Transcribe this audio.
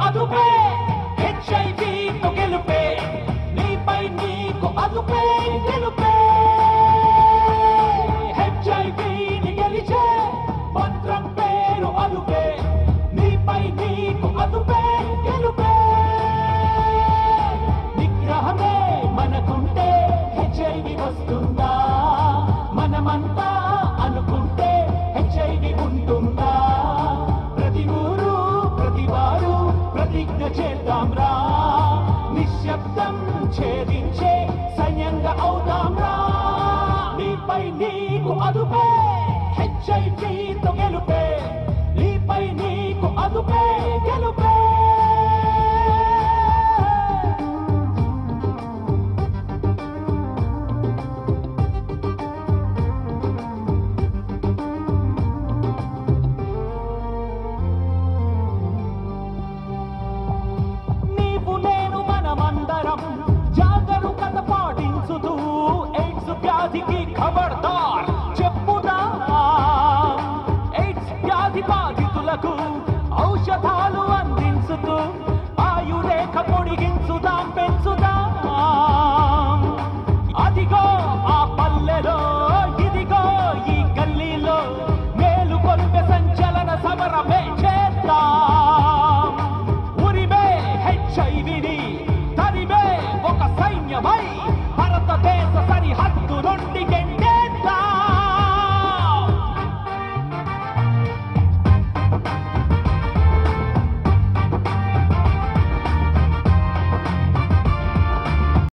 అదుపే HIV తో గెలుపే నీపై నీకు అదుపే గెలుపే హెచ్ఐవిని గెలిచే మంత్రం పేరు అదుపే నీపై నీకు అదుపే గెలుపే నిగ్రహమే మనకుంటే హెచ్ఐవి వస్తుందా మనమంతా అనుకుంటే హెచ్ఐవి ఉంటుందా ప్రతి ఊరు ప్రతి వారు ప్రతిజ్ఞ చేద్దాం రా నిశ్శబ్దం ఛేదించే సైన్యంగా అవుదాం రా నీపై నీకు అదుపే హెచ్ఐవితో గెలుపే